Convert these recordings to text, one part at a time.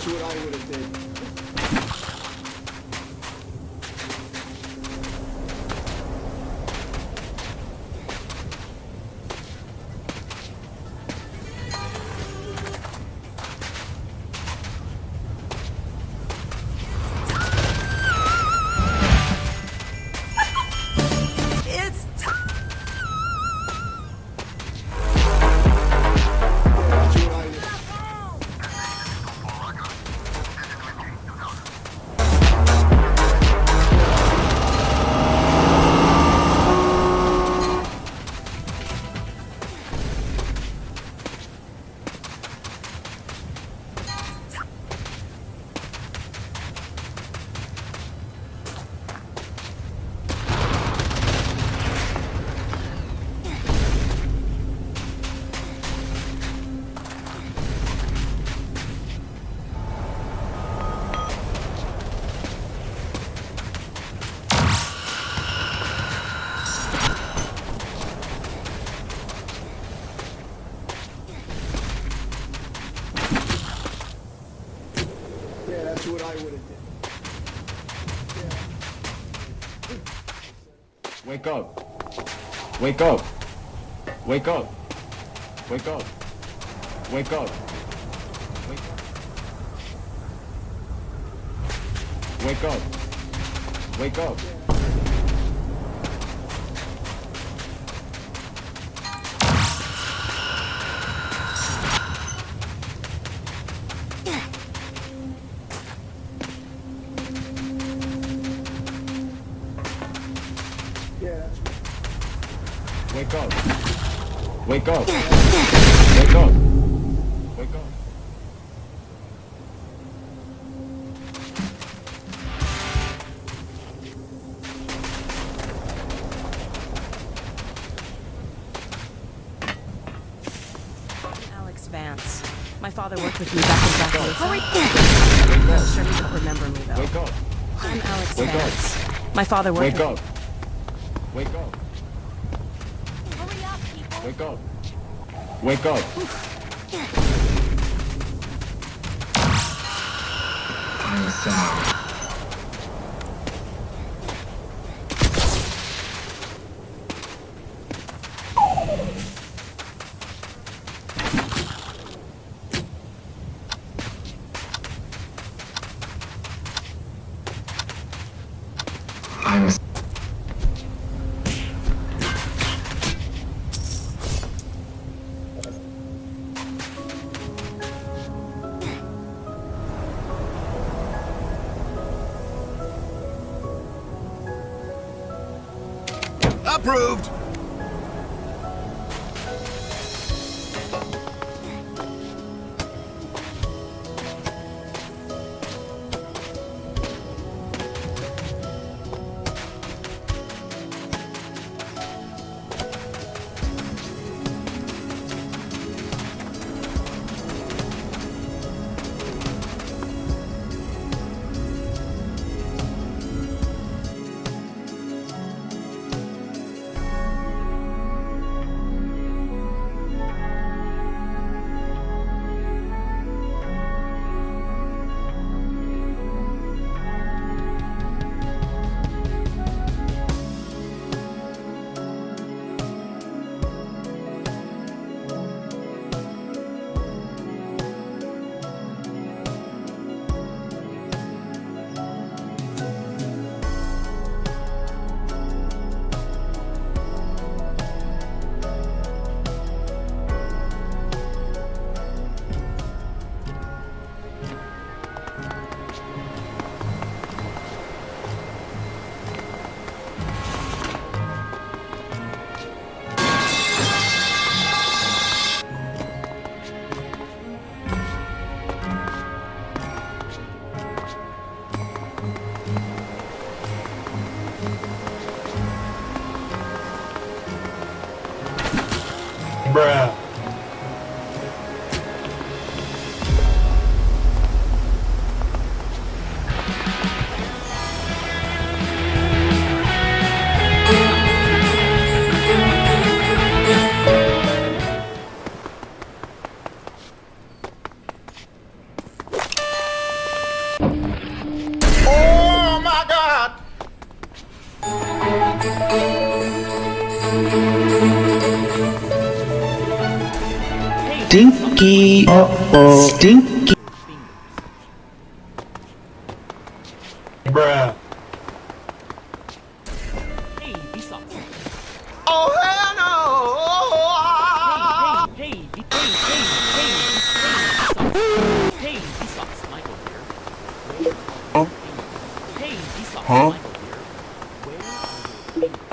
That's what I would have did. I would have did. Wake up. Wake up. Wake up. Wake up. Wake up. Wake up. Wake up. Yeah, that's Wake up. Wake up. Wake up. Wake up. Alex Vance. My father worked with me back in Buffalo. Hurry! Wake I'm up. sure you don't remember me though. Wake up. I'm Alex Wake up. Vance. My father worked Wake with up. Wake up. Hurry up, people! Wake up. Wake up. Approved! Bruh. Oh my God! Stinky. Uh-oh. Stinky. Bruh. Hey, Vsauce. Oh hell no! Hey, Vsauce. Michael here. Hey, Vsauce. Michael here. Where are your fingers?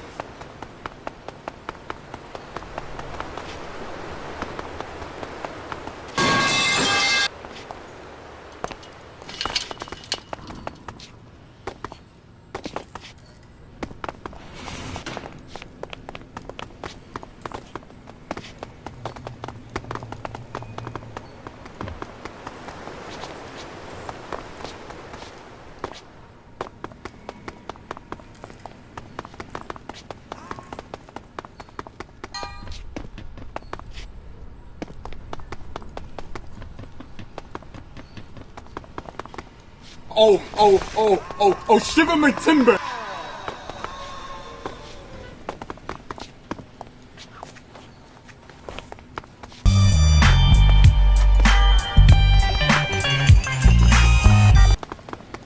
Oh, shiver my timber!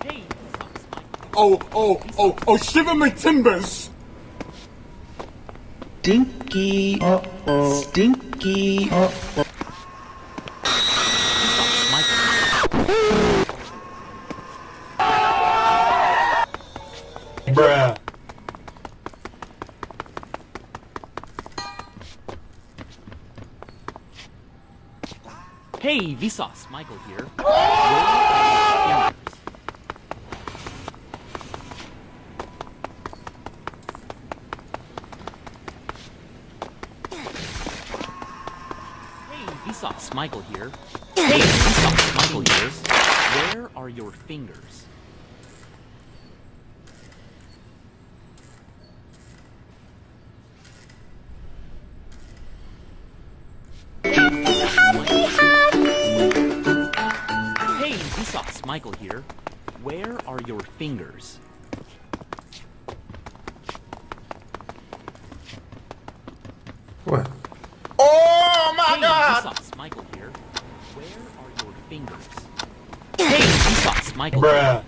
Hey, Vsauce, Michael. Oh, shiver my timbers! Stinky. Uh-oh. Stinky. Uh-oh. Vsauce, Michael. Bruh. Hey, Vsauce, Michael here. Where are your fingers? Hey, Vsauce, Michael here. Hey, Vsauce, Michael here. Where are your fingers? Hey, Vsauce, Michael here. Where are your fingers? What? Oh my Hey, god! Vsauce, Michael here. Where are your fingers? Hey, Vsauce, Michael. Bruh.